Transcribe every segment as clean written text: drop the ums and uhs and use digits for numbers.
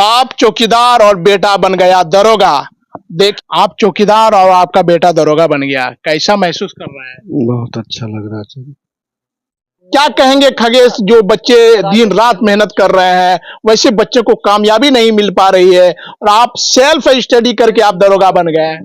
बाप चौकीदार और बेटा बन गया दरोगा। देख, आप चौकीदार और आपका बेटा दरोगा बन गया, कैसा महसूस कर रहा है? बहुत अच्छा लग रहा है सर। क्या कहेंगे खगेश, जो बच्चे दिन रात मेहनत कर रहे हैं, वैसे बच्चे को कामयाबी नहीं मिल पा रही है और आप सेल्फ स्टडी करके आप दरोगा बन गए।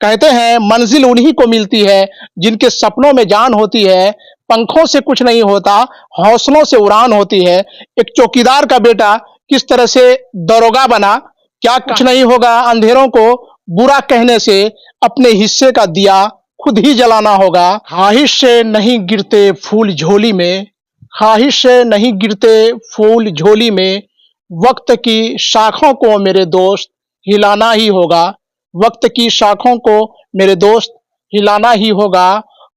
कहते हैं मंजिल उन्हीं को मिलती है जिनके सपनों में जान होती है, पंखों से कुछ नहीं होता, हौसलों से उड़ान होती है। एक चौकीदार का बेटा किस तरह से दरोगा बना, क्या कुछ नहीं होगा, अंधेरों को बुरा कहने से अपने हिस्से का दिया खुद ही जलाना होगा। ख्वाहिश से नहीं गिरते फूल झोली में, ख्वाहिश से नहीं गिरते फूल झोली में, वक्त की शाखों को मेरे दोस्त हिलाना ही होगा, वक्त की शाखों को मेरे दोस्त हिलाना ही होगा।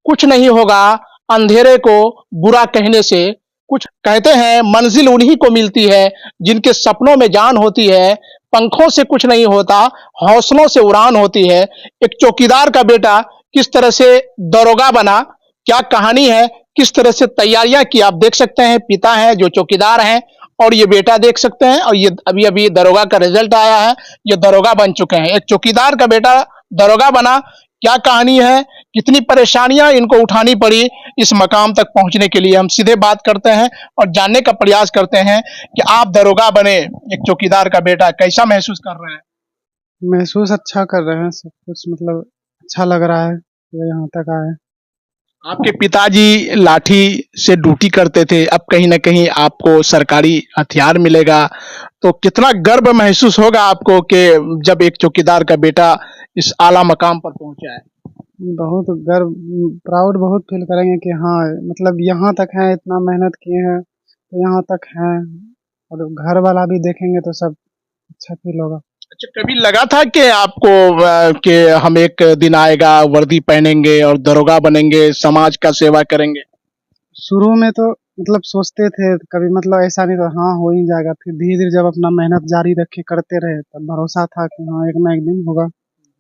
कुछ नहीं होगा अंधेरे को बुरा कहने से। कुछ कहते हैं मंजिल उन्हीं को मिलती है जिनके सपनों में जान होती है, पंखों से कुछ नहीं होता, हौसलों से उड़ान होती है। एक चौकीदार का बेटा किस तरह से दरोगा बना, क्या कहानी है, किस तरह से तैयारियां की, आप देख सकते हैं। पिता हैं जो चौकीदार हैं और ये बेटा देख सकते हैं, और ये अभी अभी दरोगा का रिजल्ट आया है, ये दरोगा बन चुके हैं। एक चौकीदार का बेटा दरोगा बना, क्या कहानी है, कितनी परेशानियां इनको उठानी पड़ी इस मकाम तक पहुंचने के लिए। हम सीधे बात करते हैं और जानने का प्रयास करते हैं कि आप दरोगा बने, एक चौकीदार का बेटा, कैसा महसूस कर रहे हैं? महसूस अच्छा कर रहे हैं, सब कुछ मतलब अच्छा लग रहा है कि यहाँ तक आए। आपके पिताजी लाठी से ड्यूटी करते थे, अब कहीं ना कहीं आपको सरकारी हथियार मिलेगा, तो कितना गर्व महसूस होगा आपको कि जब एक चौकीदार का बेटा इस आला मकाम पर पहुंचा है। बहुत गर्व, प्राउड बहुत फील करेंगे कि हाँ मतलब यहाँ तक है, इतना मेहनत किए हैं तो यहाँ तक हैं, और घर वाला भी देखेंगे तो सब अच्छा फील होगा। अच्छा, कभी लगा था कि आपको कि हम एक दिन आएगा वर्दी पहनेंगे और दरोगा बनेंगे, समाज का सेवा करेंगे? शुरू में तो मतलब सोचते थे कभी, मतलब ऐसा नहीं था, हाँ हो ही जाएगा। फिर धीरे धीरे जब अपना मेहनत जारी रखे करते रहे तब भरोसा था कि हाँ एक ना एक दिन होगा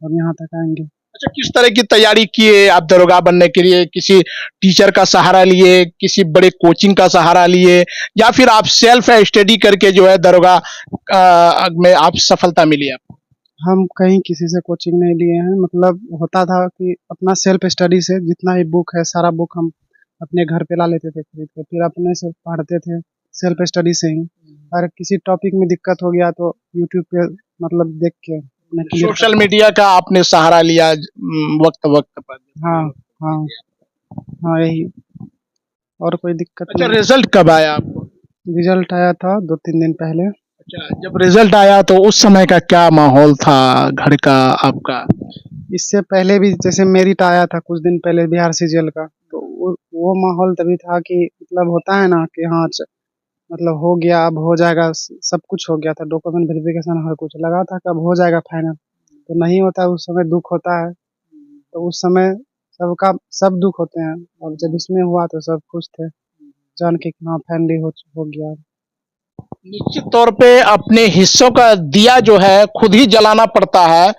और यहाँ तक आएंगे। अच्छा, किस तरह की तैयारी किए आप दरोगा बनने के लिए? किसी टीचर का सहारा लिए, किसी बड़े कोचिंग का सहारा लिए, या फिर आप सेल्फ स्टडी करके जो है दरोगा में आप सफलता मिली आपको? हम कहीं किसी से कोचिंग नहीं लिए हैं, मतलब होता था कि अपना सेल्फ स्टडी से जितना ही बुक है सारा बुक हम अपने घर पे ला लेते थे खरीद के, फिर अपने से पढ़ते थे सेल्फ स्टडी से ही। और किसी टॉपिक में दिक्कत हो गया तो यूट्यूब पे मतलब देख के सोशल मीडिया का आपने सहारा लिया वक्त वक्त पर? हाँ हाँ हाँ यही, और कोई दिक्कत अच्छा, नहीं। रिजल्ट कब आया आपको? रिजल्ट आया था 2-3 दिन पहले। अच्छा, जब रिजल्ट आया तो उस समय का क्या माहौल था घर का आपका? इससे पहले भी जैसे मेरिट आया था कुछ दिन पहले बिहार सीजीएल का, तो वो माहौल तभी था कि मतलब होता है ना कि हाँ मतलब हो गया, अब हो जाएगा, सब कुछ हो गया था, डॉक्यूमेंट वेरिफिकेशन हर कुछ लगा था कब हो जाएगा फाइनल, तो नहीं होता, उस समय दुख होता है। तो उस समय सबका सब दुख होते हैं, और जब इसमें हुआ तो सब खुश थे जान के कि हाँ फाइनली हो गया। निश्चित तौर पे अपने हिस्सों का दिया जो है खुद ही जलाना पड़ता है।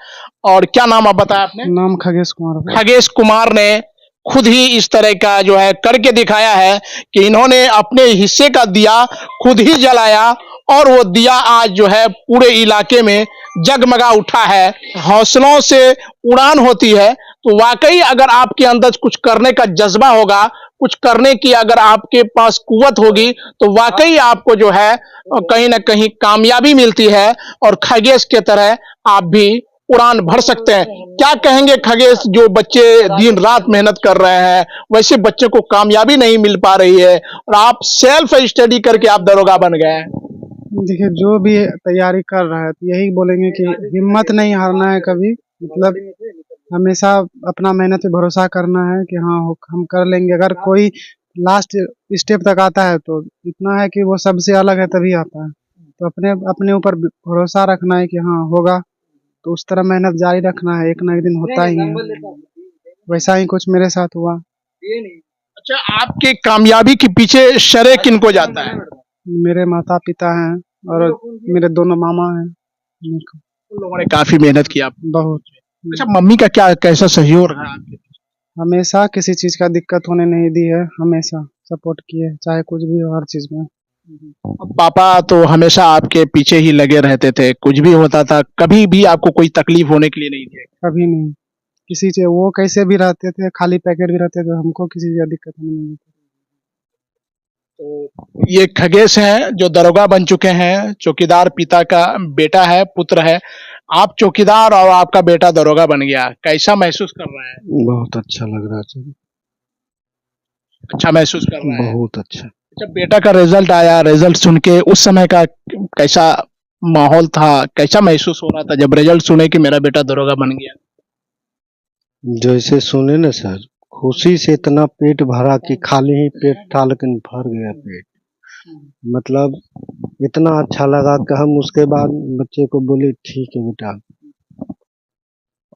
और क्या नाम आप बताया आपने? नाम खगेश कुमार। खगेश कुमार ने खुद ही इस तरह का जो है करके दिखाया है कि इन्होंने अपने हिस्से का दिया खुद ही जलाया, और वो दिया आज जो है पूरे इलाके में जगमगा उठा है। हौसलों से उड़ान होती है, तो वाकई अगर आपके अंदर कुछ करने का जज्बा होगा, कुछ करने की अगर आपके पास कुव्वत होगी, तो वाकई आपको जो है कहीं ना कहीं कामयाबी मिलती है, और खगेश के तरह आप भी उड़ान भर सकते हैं। क्या कहेंगे खगेश, जो बच्चे दिन रात मेहनत कर रहे हैं, वैसे बच्चे को कामयाबी नहीं मिल पा रही है, और आप सेल्फ स्टडी करके आप दरोगा बन गए हैं? देखिए जो भी तैयारी कर रहा है तो यही बोलेंगे कि हिम्मत नहीं हारना है कभी, मतलब हमेशा अपना मेहनत पे भरोसा करना है कि हाँ हम कर लेंगे। अगर कोई लास्ट स्टेप तक आता है तो इतना है कि वो सबसे अलग है तभी आता है, तो अपने अपने ऊपर भरोसा रखना है कि हाँ होगा, तो उस तरह मेहनत जारी रखना है, एक ना एक दिन होता ही है। वैसा ही कुछ मेरे साथ हुआ। अच्छा, आपके कामयाबी के पीछे श्रेय किनको जाता है? मेरे माता पिता हैं और मेरे दोनों मामा हैं। उन लोगों ने काफी मेहनत की आप। बहुत। अच्छा, मम्मी का क्या कैसा सहयोग रहा आपके? हमेशा किसी चीज का दिक्कत होने नहीं दी है, हमेशा सपोर्ट किए चाहे कुछ भी हो हर चीज में। पापा तो हमेशा आपके पीछे ही लगे रहते थे, कुछ भी होता था कभी भी आपको कोई तकलीफ होने के लिए नहीं दिया। कभी नहीं, किसी से वो कैसे भी रहते थे, खाली पैकेट भी रहते थे, हमको किसी से दिक्कत नहीं होती। तो ये खगेश हैं जो दरोगा बन चुके हैं, चौकीदार पिता का बेटा है, पुत्र है। आप चौकीदार और आपका बेटा दरोगा बन गया, कैसा महसूस कर रहा है? बहुत अच्छा लग रहा है सर, अच्छा महसूस कर रहा है। बहुत अच्छा। जब बेटा का रिजल्ट आया, रिजल्ट सुन के उस समय का कैसा माहौल था, कैसा महसूस हो रहा था जब रिजल्ट सुने कि मेरा बेटा दरोगा बन गया? जैसे सुने ना सर, खुशी से इतना पेट भरा कि खाली ही पेट था लेकिन भर गया पेट। मतलब इतना अच्छा लगा कि हम उसके बाद बच्चे को बोले ठीक है बेटा,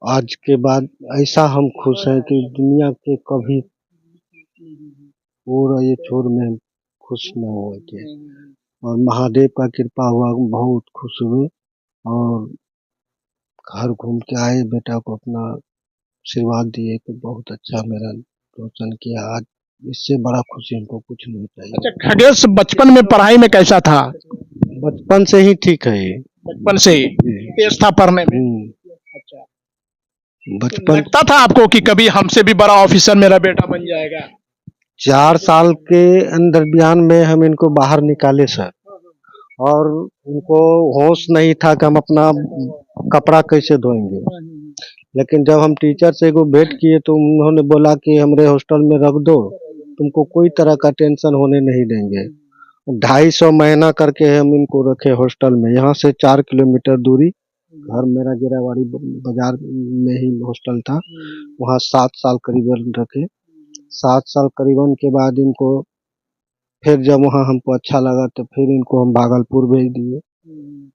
आज के बाद ऐसा हम खुश हैं कि दुनिया के कभी और ये छोर में हम खुश न हुए थे। और महादेव का कृपा हुआ, बहुत खुश हुए और घर घूम के आए, बेटा को अपना आशीर्वाद दिए कि बहुत अच्छा मेरा रोशन किया। आज इससे बड़ा खुशी हमको कुछ नहीं चाहिए। अच्छा, खगेश बचपन में पढ़ाई में कैसा था? बचपन से ही ठीक है ये। बचपन से ही तेज था पढ़ने में? अच्छा, बचपन लगता था आपको कि कभी हमसे भी बड़ा ऑफिसर मेरा बेटा बन जाएगा? 4 साल के अंदर बयान में हम इनको बाहर निकाले सर, और उनको होश नहीं था कि हम अपना कपड़ा कैसे धोएंगे। लेकिन जब हम टीचर से को भेंट किए तो उन्होंने बोला कि हमारे हॉस्टल में रख दो, तुमको कोई तरह का टेंशन होने नहीं देंगे। 250 महीना करके हम इनको रखे हॉस्टल में। यहाँ से 4 किलोमीटर दूरी, घर मेरा गिरावाड़ी बाजार में ही हॉस्टल था। वहाँ 7 साल करीबन रखे। 7 साल करीबन के बाद इनको फिर जब वहाँ हमको अच्छा लगा तो फिर इनको हम भागलपुर भेज दिए।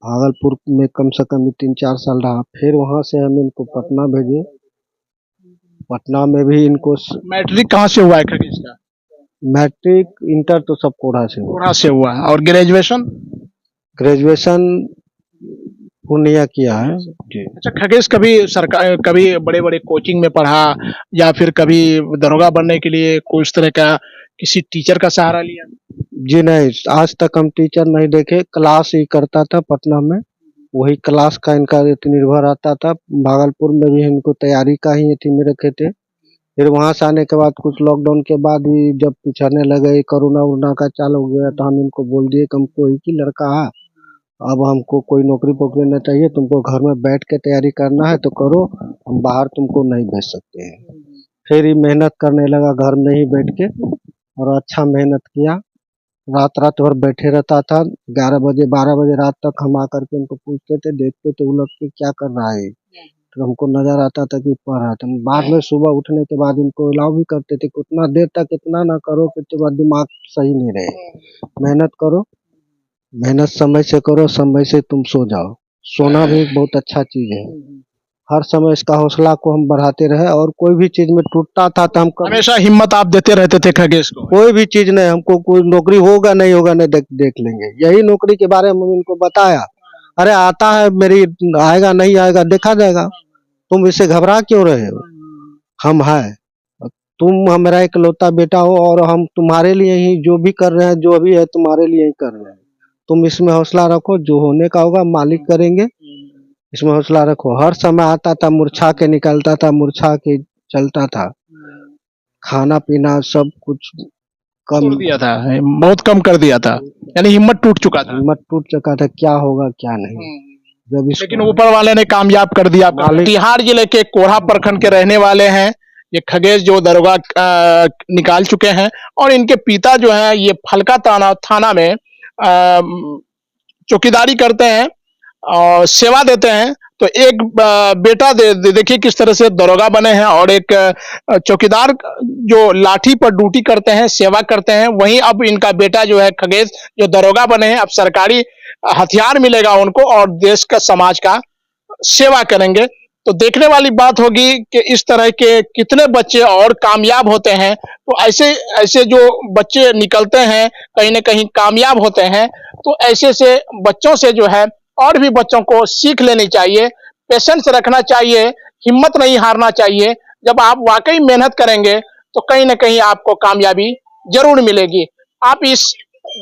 भागलपुर में कम से कम 3-4 साल रहा। फिर वहाँ से हम इनको पटना भेजे। पटना में भी इनको मैट्रिक कहाँ से हुआ है खगेश का? मैट्रिक इंटर तो सब कोढ़ा से हुआ। कोढ़ा से हुआ है। और ग्रेजुएशन? ग्रेजुएशन पूर्णिया किया है जी। अच्छा, खगेश कभी सरकार कभी बड़े बड़े कोचिंग में पढ़ा या फिर कभी दरोगा बनने के लिए कोई इस तरह का किसी टीचर का सहारा लिया? जी नहीं, आज तक हम टीचर नहीं देखे। क्लास ही करता था पटना में, वही क्लास का इनका निर्भर आता था। भागलपुर में भी इनको तैयारी का ही अथी में रखे थे। फिर वहां से आने के बाद कुछ लॉकडाउन के बाद ही जब पिछड़ने लगे, कोरोना वोरोना का चालू हो गया, तो हम इनको बोल दिए कि हमको एक ही लड़का है, अब हमको कोई नौकरी पोकरी नहीं चाहिए, तुमको घर में बैठ के तैयारी करना है तो करो, हम बाहर तुमको नहीं भेज सकते हैं। फिर ही मेहनत करने लगा घर में ही बैठ के, और अच्छा मेहनत किया। रात रात भर बैठे रहता था, 11 बजे 12 बजे रात तक हम आकर के उनको पूछते थे, देखते थे वो लोग कि क्या कर रहा है। तो हमको नजर आता था कि पढ़ रहा था। बाद में सुबह उठने के बाद इनको अलाउ भी करते थे कि उतना देर तक इतना ना करो कि तुम्हारा दिमाग सही नहीं रहे। मेहनत करो, मेहनत समय से करो, समय से तुम सो जाओ। सोना भी एक बहुत अच्छा चीज है। हर समय इसका हौसला को हम बढ़ाते रहे, और कोई भी चीज में टूटता था तो हम हमेशा हिम्मत आप देते रहते थे खगेश को? कोई भी चीज नहीं, हमको कोई नौकरी होगा नहीं होगा नहीं, देख लेंगे। यही नौकरी के बारे में इनको बताया, अरे आता है मेरी, आएगा नहीं आएगा देखा जाएगा, तुम इससे घबरा क्यों रहे हो, हम हैं, तुम हमारा इकलौता बेटा हो, और हम तुम्हारे लिए ही जो भी कर रहे हैं, जो भी है तुम्हारे लिए ही कर रहे हैं। तुम इसमें हौसला रखो, जो होने का होगा मालिक करेंगे, इसमें हौसला रखो। हर समय आता था, मुरझा के निकलता था, मुरझा के चलता था। खाना पीना सब कुछ कम छोड़ दिया था, बहुत कम कर दिया था, यानी हिम्मत टूट चुका था। हिम्मत टूट चुका था, क्या होगा क्या नहीं। जब लेकिन ऊपर वाले ने कामयाब कर दिया। कटिहार जिले के कोढ़ा प्रखंड के रहने वाले हैं ये खगेश, जो दरोगा निकाल चुके हैं, और इनके पिता जो है ये फलका थाना में चौकीदारी करते हैं और सेवा देते हैं। तो एक बेटा देखिए किस तरह से दरोगा बने हैं, और एक चौकीदार जो लाठी पर ड्यूटी करते हैं, सेवा करते हैं, वहीं अब इनका बेटा जो है खगेश जो दरोगा बने हैं, अब सरकारी हथियार मिलेगा उनको और देश का समाज का सेवा करेंगे। तो देखने वाली बात होगी कि इस तरह के कितने बच्चे और कामयाब होते हैं। तो ऐसे ऐसे जो बच्चे निकलते हैं कहीं ना कहीं कामयाब होते हैं, तो ऐसे से बच्चों से जो है और भी बच्चों को सीख लेनी चाहिए, पेशेंस रखना चाहिए, हिम्मत नहीं हारना चाहिए। जब आप वाकई मेहनत करेंगे तो कहीं ना कहीं आपको कामयाबी जरूर मिलेगी। आप इस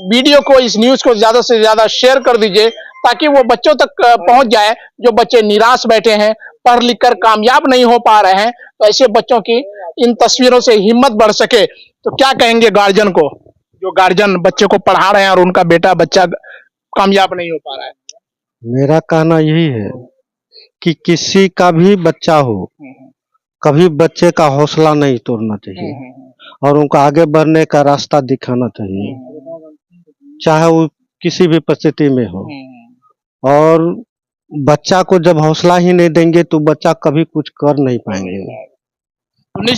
वीडियो को, इस न्यूज को ज्यादा से ज्यादा शेयर कर दीजिए ताकि वो बच्चों तक पहुंच जाए जो बच्चे निराश बैठे हैं, पढ़ लिख कर कामयाब नहीं हो पा रहे हैं। तो ऐसे बच्चों की इन तस्वीरों से हिम्मत बढ़ सके। तो क्या कहेंगे गार्जियन को, जो गार्जियन बच्चे को पढ़ा रहे हैं और उनका बच्चा कामयाब नहीं हो पा रहा है? मेरा कहना यही है कि किसी का भी बच्चा हो, कभी बच्चे का हौसला नहीं तोड़ना चाहिए और उनको आगे बढ़ने का रास्ता दिखाना चाहिए, चाहे वो किसी भी परिस्थिति में हो। और बच्चा को जब हौसला ही नहीं देंगे तो बच्चा कभी कुछ कर नहीं पाएंगे। तो